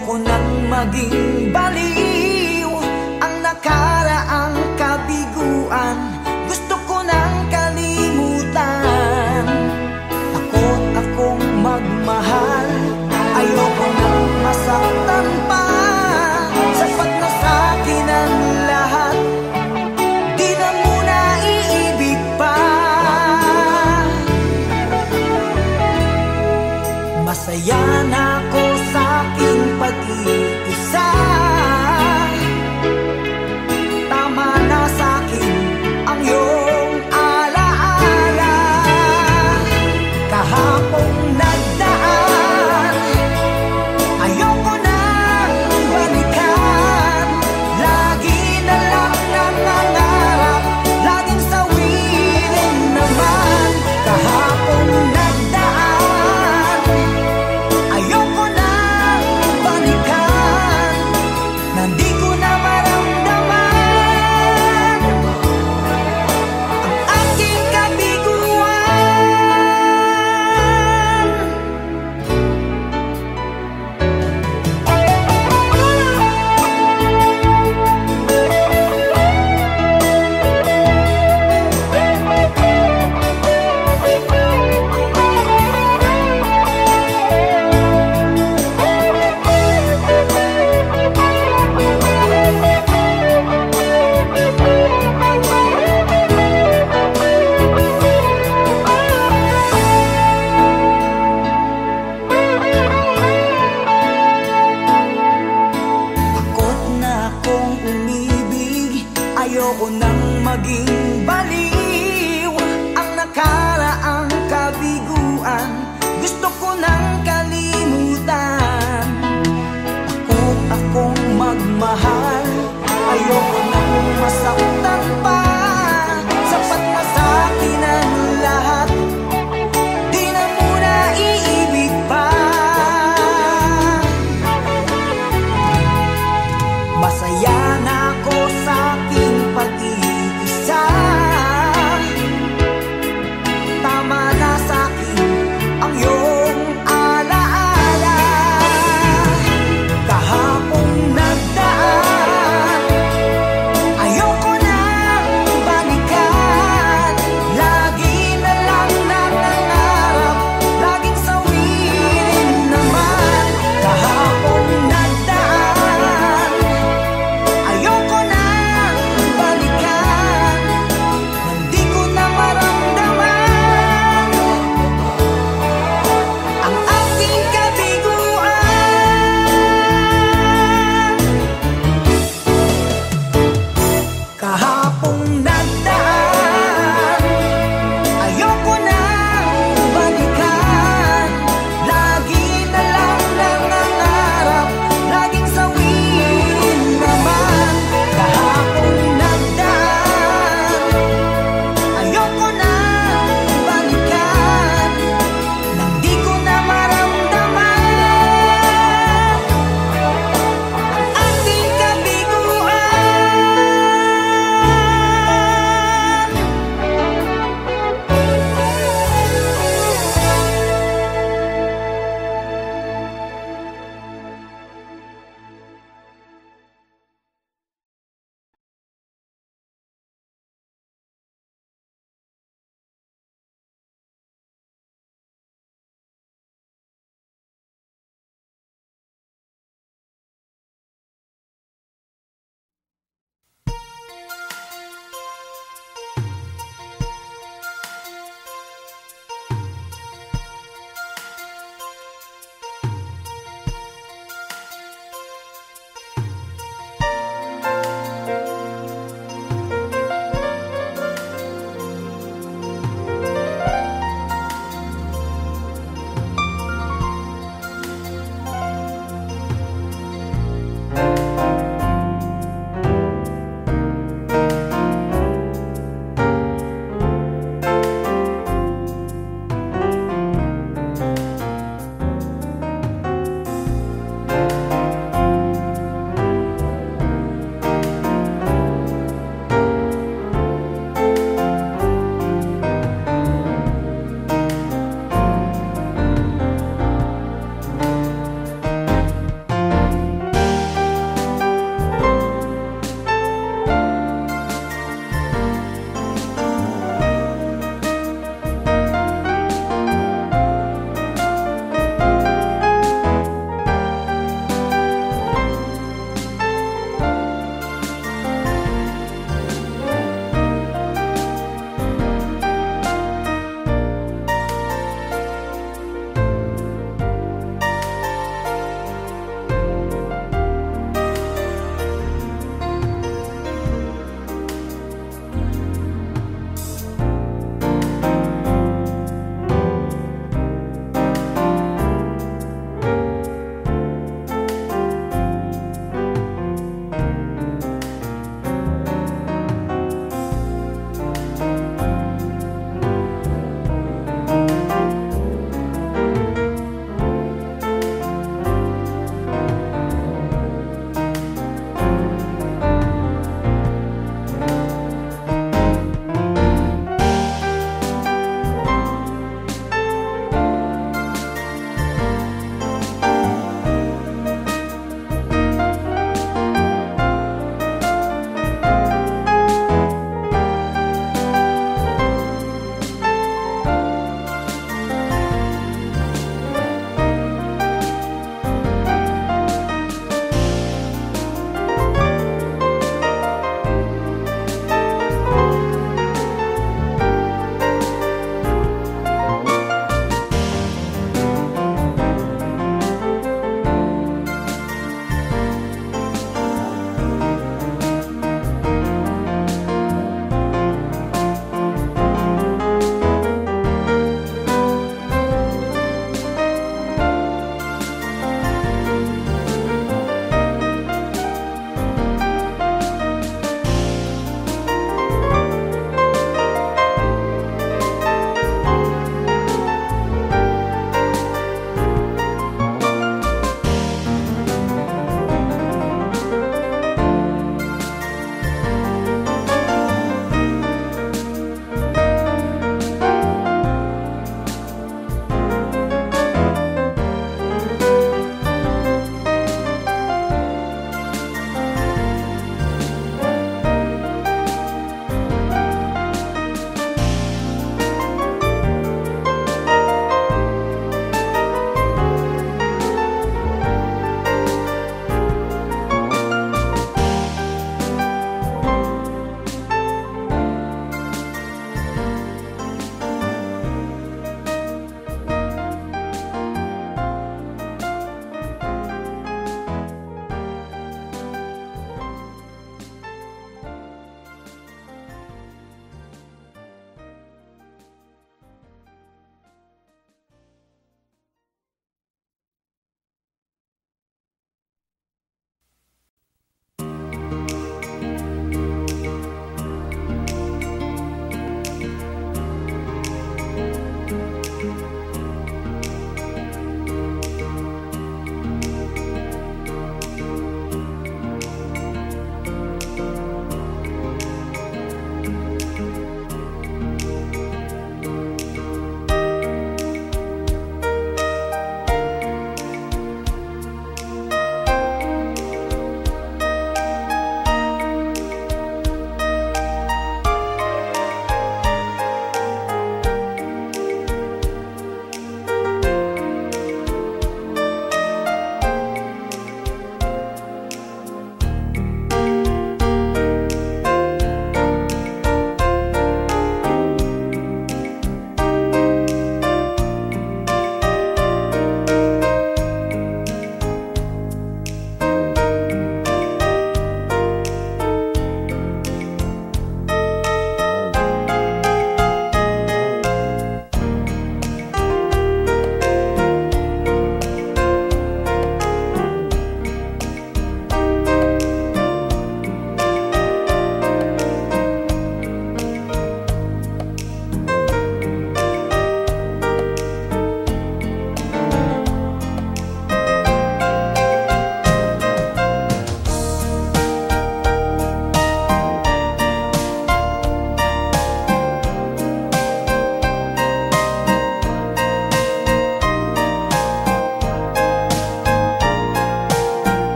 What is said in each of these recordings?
Ayoko nang maging baliw ang nakaraang kabiguan. Gusto ko nang kalimutan. Takot akong magmahal. Ayoko nang masaktan pa. Sapat na sa'kin ang lahat. Di na muna iibig pa. Masaya na ako sa aking pag-iisa.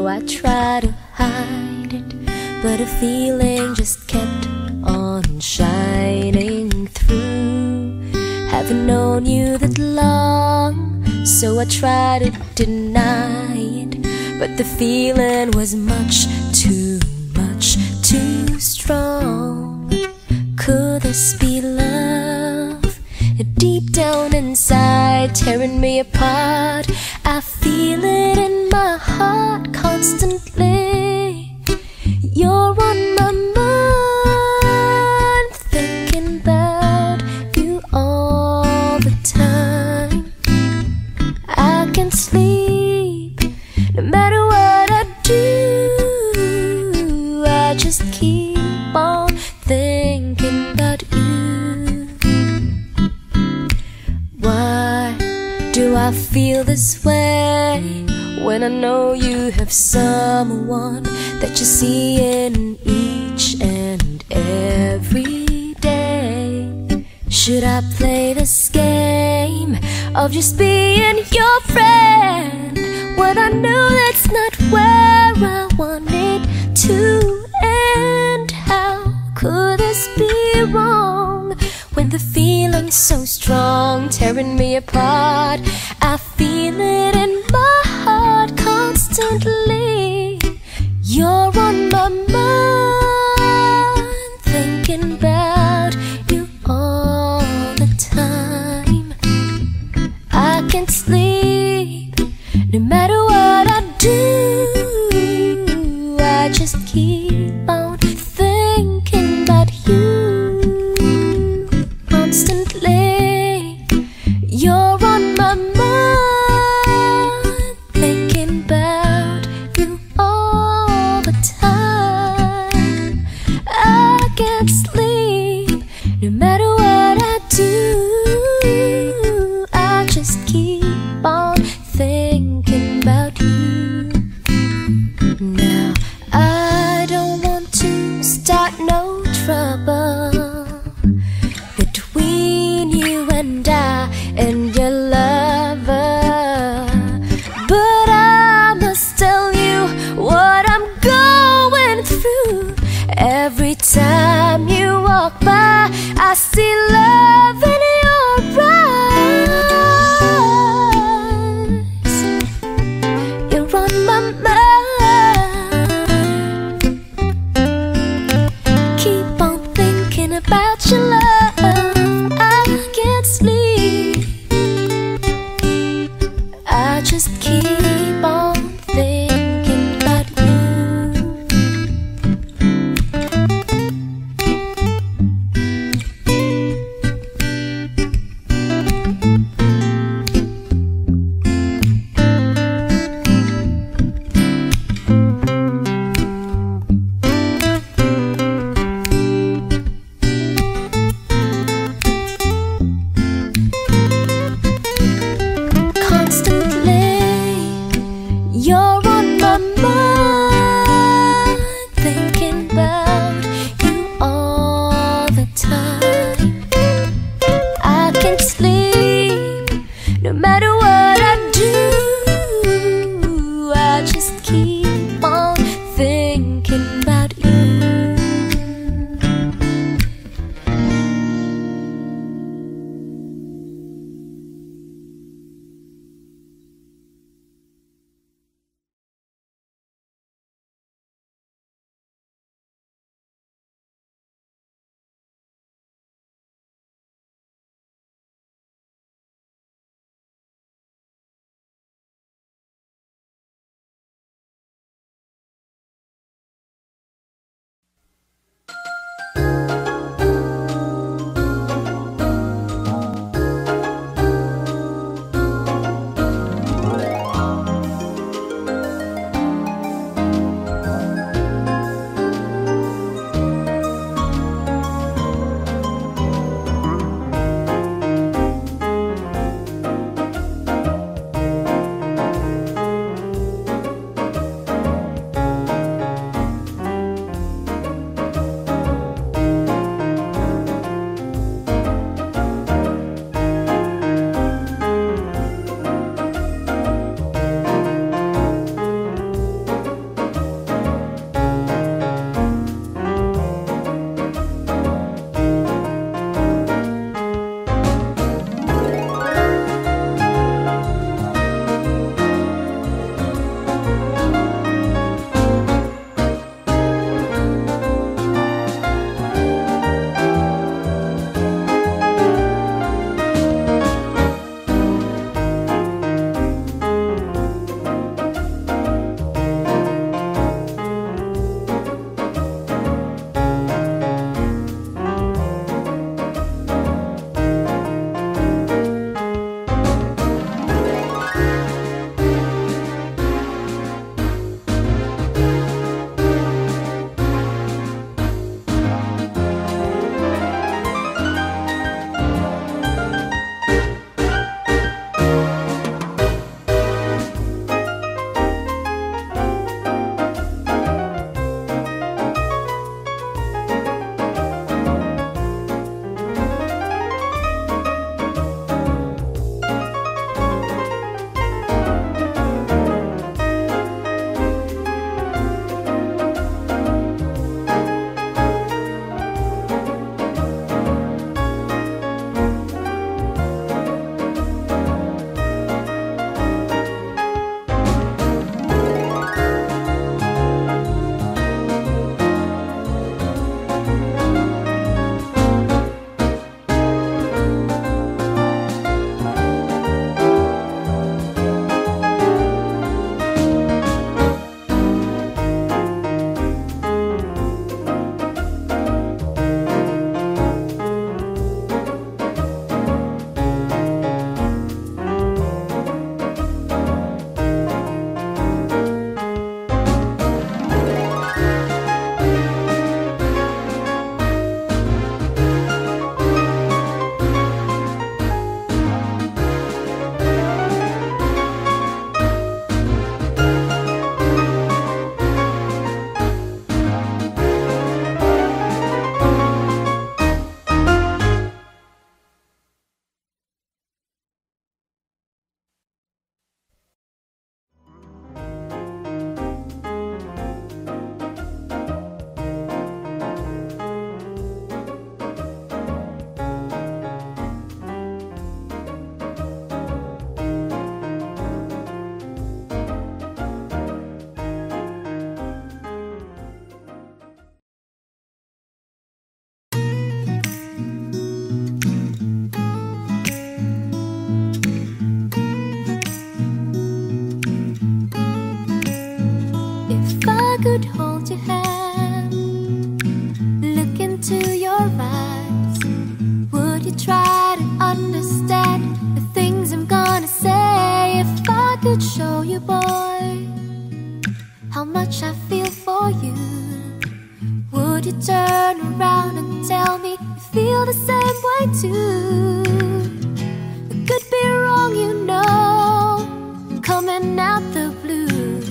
though I try to hide it, but a feeling just kept on shining through. Haven't known you that long, so I try to deny it, but the feeling was much too strong. Could this be love? Deep down inside, tearing me apart, I feel it in my heart constantly. You're on my mind, thinking about you all the time. I can't sleep, no matter what I do. I just keep on thinking about you. Why do I feel this way when I know you have someone that you see in each and every day? Should I play this game of just being your friend when I know that's not where I want it to end? How could this be wrong when the feeling's so strong, tearing me apart? I feel it in my heart constantly. You're on my mind, thinking about you all the time. I can't sleep, no matter what I do. I just keep on thinking about you constantly. You're on my mind, thinking about if I could hold your hand, look into your eyes, would you try to understand the things I'm gonna say? If I could show you, boy, how much I feel for you, would you turn around and tell me you feel the same way too? It could be wrong, you know, coming out the blue.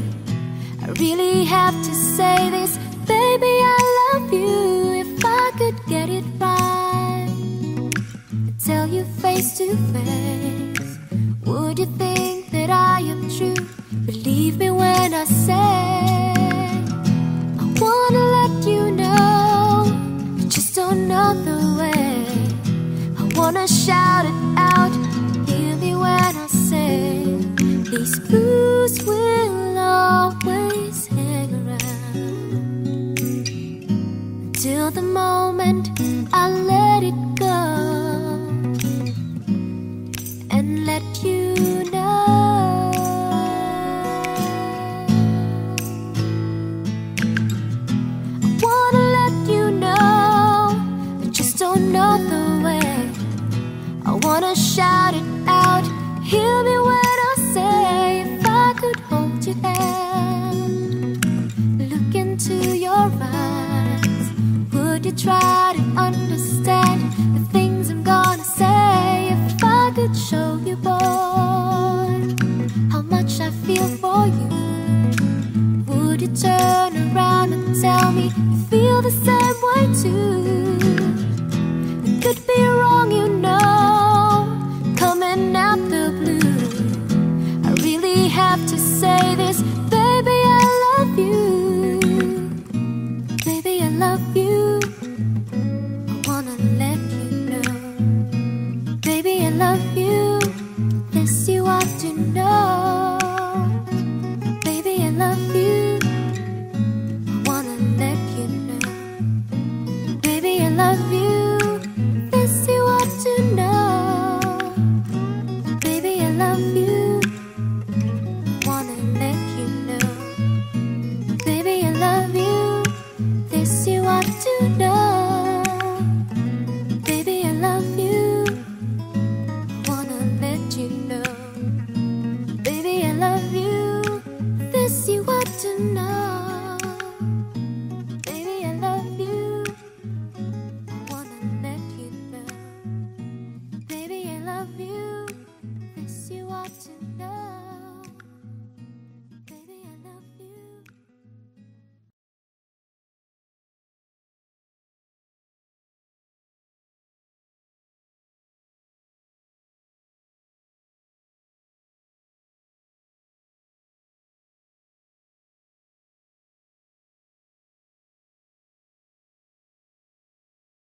I really have to say this, baby, I love you. If I could get it right, I'd tell you face to face, would you think that I am true? Believe me when I say I wanna let you know, I just don't know the way. I wanna shout it out, hear me when I say these blues will always hang around till the moment I let it go and let you know. I wanna let you know, I just don't know the way. I wanna shout it out, hear me when I say, if I could hold your hand, look into your eyes, would you try to understand the things I'm gonna say? If I could show you, boy, how much I feel for you, would you turn around and tell me you feel the same way too? It could be